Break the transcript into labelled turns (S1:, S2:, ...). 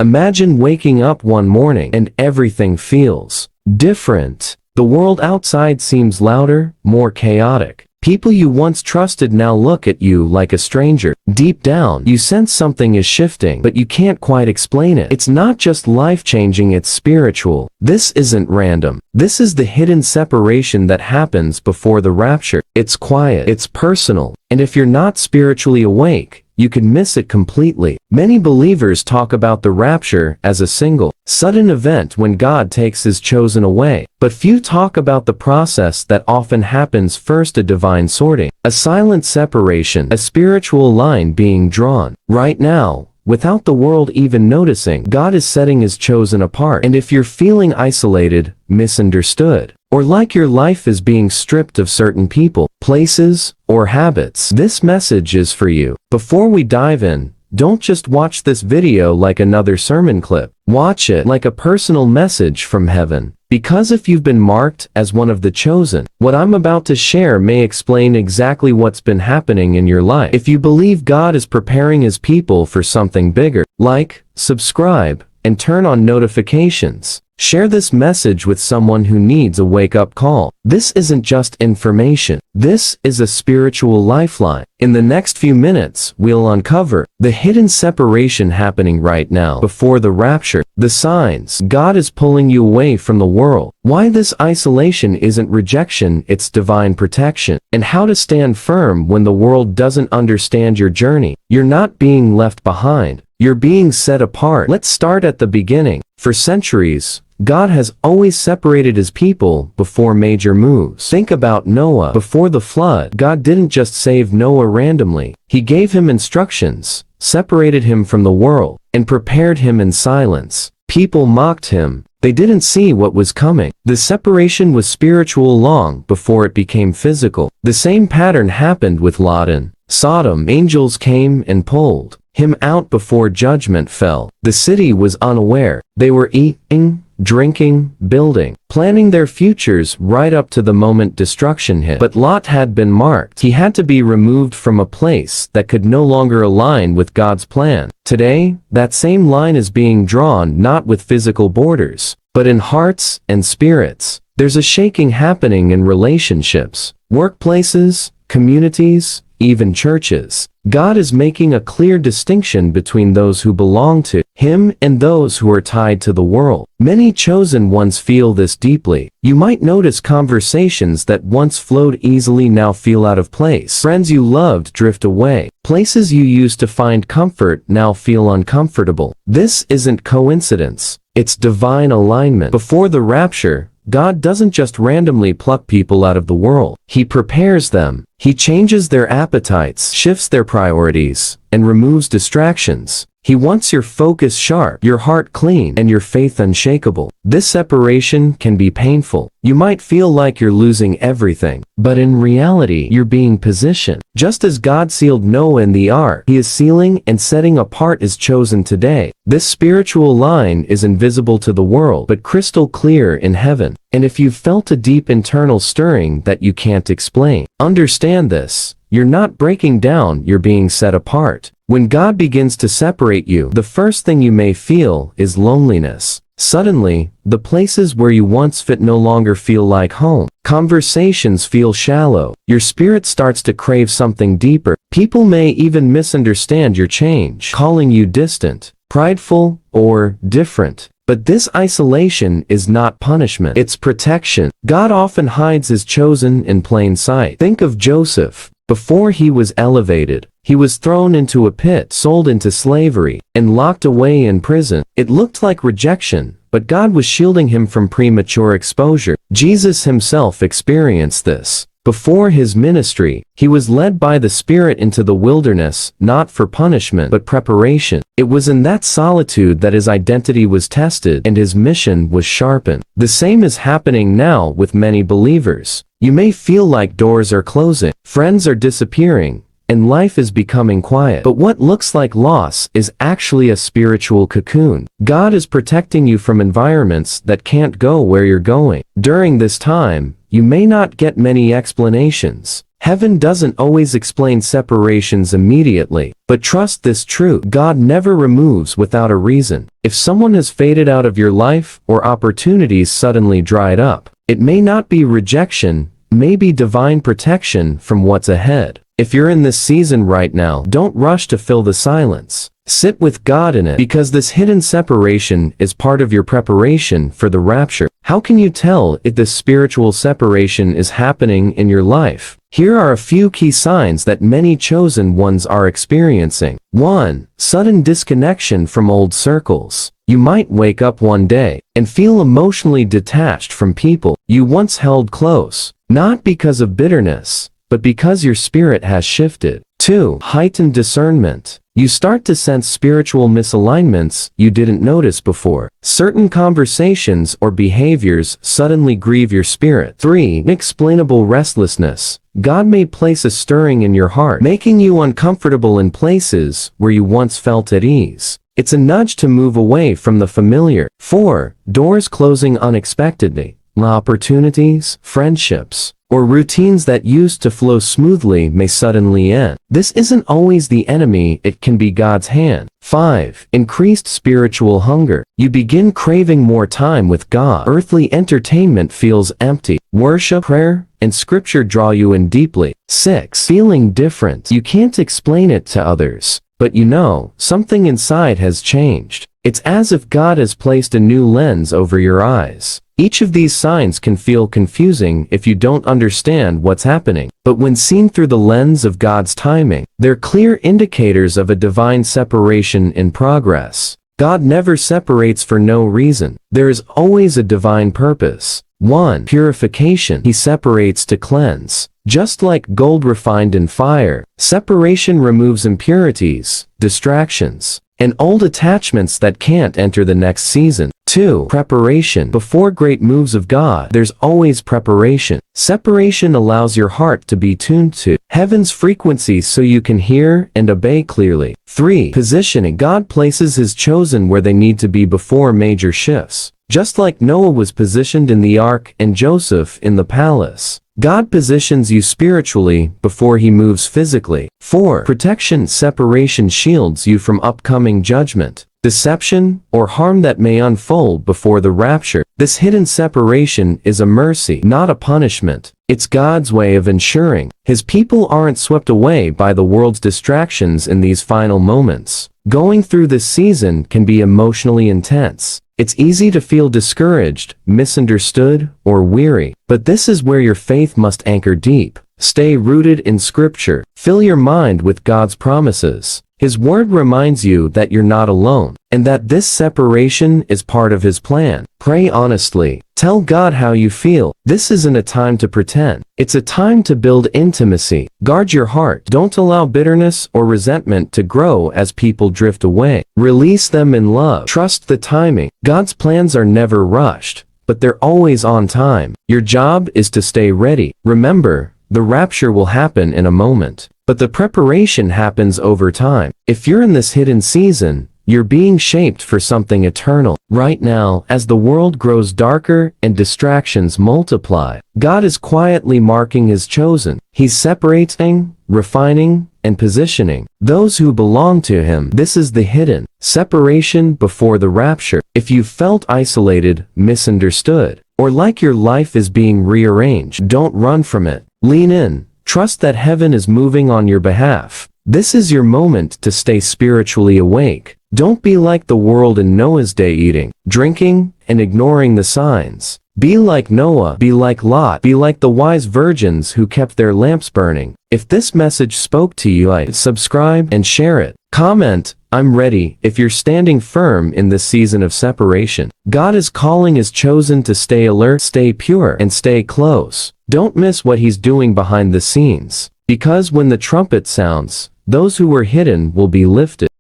S1: Imagine waking up one morning and everything feels different. The world outside seems louder, more chaotic. People you once trusted now look at you like a stranger. Deep down, you sense something is shifting, but you can't quite explain it. It's not just life-changing, it's spiritual. This isn't random. This is the hidden separation that happens before the rapture. It's quiet, it's personal, and if you're not spiritually awake, you can miss it completely. Many believers talk about the rapture as a single, sudden event when God takes his chosen away. But few talk about the process that often happens first: a divine sorting, a silent separation, a spiritual line being drawn. Right now, without the world even noticing, God is setting his chosen apart. And if you're feeling isolated, misunderstood, or like your life is being stripped of certain people, places, or habits, this message is for you. Before we dive in, don't just watch this video like another sermon clip. Watch it like a personal message from heaven. Because if you've been marked as one of the chosen, what I'm about to share may explain exactly what's been happening in your life. If you believe God is preparing his people for something bigger, like, subscribe, and turn on notifications. Share this message with someone who needs a wake-up call. This isn't just information. This is a spiritual lifeline. In the next few minutes, we'll uncover the hidden separation happening right now before the rapture, the signs God is pulling you away from the world, why this isolation isn't rejection, it's divine protection, and how to stand firm when the world doesn't understand your journey. You're not being left behind. You're being set apart. Let's start at the beginning. For centuries, God has always separated his people before major moves. Think about Noah. Before the flood, God didn't just save Noah randomly. He gave him instructions, separated him from the world, and prepared him in silence. People mocked him. They didn't see what was coming. The separation was spiritual long before it became physical. The same pattern happened with Lot in Sodom. Angels came and pulled him out before judgment fell. The city was unaware. They were eating, drinking, building, planning their futures right up to the moment destruction hit. But Lot had been marked. He had to be removed from a place that could no longer align with God's plan. Today, that same line is being drawn not with physical borders, but in hearts and spirits. There's a shaking happening in relationships, workplaces, communities, even churches. God is making a clear distinction between those who belong to him and those who are tied to the world. Many chosen ones feel this deeply. You might notice conversations that once flowed easily now feel out of place. Friends you loved drift away. Places you used to find comfort now feel uncomfortable. This isn't coincidence. It's divine alignment. Before the rapture, God doesn't just randomly pluck people out of the world. He prepares them. He changes their appetites, shifts their priorities, and removes distractions. He wants your focus sharp, your heart clean, and your faith unshakable. This separation can be painful. You might feel like you're losing everything, but in reality, you're being positioned. Just as God sealed Noah in the ark, he is sealing and setting apart his chosen today. This spiritual line is invisible to the world, but crystal clear in heaven. And if you've felt a deep internal stirring that you can't explain, understand this. You're not breaking down, you're being set apart. When God begins to separate you, the first thing you may feel is loneliness. Suddenly, the places where you once fit no longer feel like home. Conversations feel shallow. Your spirit starts to crave something deeper. People may even misunderstand your change, calling you distant, prideful, or different. But this isolation is not punishment, it's protection. God often hides his chosen in plain sight. Think of Joseph. Before he was elevated, he was thrown into a pit, sold into slavery, and locked away in prison. It looked like rejection, but God was shielding him from premature exposure. Jesus himself experienced this. Before his ministry, he was led by the Spirit into the wilderness, not for punishment but preparation. It was in that solitude that his identity was tested and his mission was sharpened. The same is happening now with many believers. You may feel like doors are closing, friends are disappearing, and life is becoming quiet. But what looks like loss is actually a spiritual cocoon. God is protecting you from environments that can't go where you're going. During this time, you may not get many explanations. Heaven doesn't always explain separations immediately, but trust this truth: God never removes without a reason. If someone has faded out of your life or opportunities suddenly dried up, it may not be rejection, may be divine protection from what's ahead. If you're in this season right now, don't rush to fill the silence. Sit with God in it, because this hidden separation is part of your preparation for the rapture. How can you tell if this spiritual separation is happening in your life? Here are a few key signs that many chosen ones are experiencing. 1. Sudden disconnection from old circles. You might wake up one day and feel emotionally detached from people you once held close, not because of bitterness, but because your spirit has shifted. 2. Heightened discernment. You start to sense spiritual misalignments you didn't notice before. Certain conversations or behaviors suddenly grieve your spirit. 3. Inexplainable restlessness. God may place a stirring in your heart, making you uncomfortable in places where you once felt at ease. It's a nudge to move away from the familiar. 4. Doors closing unexpectedly. Opportunities, friendships, or routines that used to flow smoothly may suddenly end. This isn't always the enemy, it can be God's hand. 5. Increased spiritual hunger. You begin craving more time with God. Earthly entertainment feels empty. Worship, prayer, and scripture draw you in deeply. 6. Feeling different. You can't explain it to others, but you know, something inside has changed. It's as if God has placed a new lens over your eyes. Each of these signs can feel confusing if you don't understand what's happening, but when seen through the lens of God's timing, they're clear indicators of a divine separation in progress. God never separates for no reason. There is always a divine purpose. 1. Purification. He separates to cleanse. Just like gold refined in fire, separation removes impurities, distractions, and old attachments that can't enter the next season. 2. Preparation. Before great moves of God, there's always preparation. Separation allows your heart to be tuned to heaven's frequency so you can hear and obey clearly. 3. Positioning. God places his chosen where they need to be before major shifts. Just like Noah was positioned in the ark and Joseph in the palace, God positions you spiritually before he moves physically. 4. Protection. Separation shields you from upcoming judgment, deception, or harm that may unfold before the rapture. This hidden separation is a mercy, not a punishment. It's God's way of ensuring his people aren't swept away by the world's distractions in these final moments. Going through this season can be emotionally intense. It's easy to feel discouraged, misunderstood, or weary, but this is where your faith must anchor deep. Stay rooted in Scripture. Fill your mind with God's promises. His word reminds you that you're not alone, and that this separation is part of his plan. Pray honestly. Tell God how you feel. This isn't a time to pretend. It's a time to build intimacy. Guard your heart. Don't allow bitterness or resentment to grow as people drift away. Release them in love. Trust the timing. God's plans are never rushed, but they're always on time. Your job is to stay ready. Remember, the rapture will happen in a moment, but the preparation happens over time. If you're in this hidden season, you're being shaped for something eternal. Right now, as the world grows darker and distractions multiply, God is quietly marking his chosen. He's separating, refining, and positioning those who belong to him. This is the hidden separation before the rapture. If you felt isolated, misunderstood, or like your life is being rearranged, don't run from it. Lean in. Trust that heaven is moving on your behalf. This is your moment to stay spiritually awake. Don't be like the world in Noah's day, eating, drinking, and ignoring the signs. Be like Noah, be like Lot, be like the wise virgins who kept their lamps burning. If this message spoke to you, subscribe and share it. Comment, "I'm ready," if you're standing firm in this season of separation. God is calling his chosen to stay alert, stay pure, and stay close. Don't miss what he's doing behind the scenes, because when the trumpet sounds, those who were hidden will be lifted.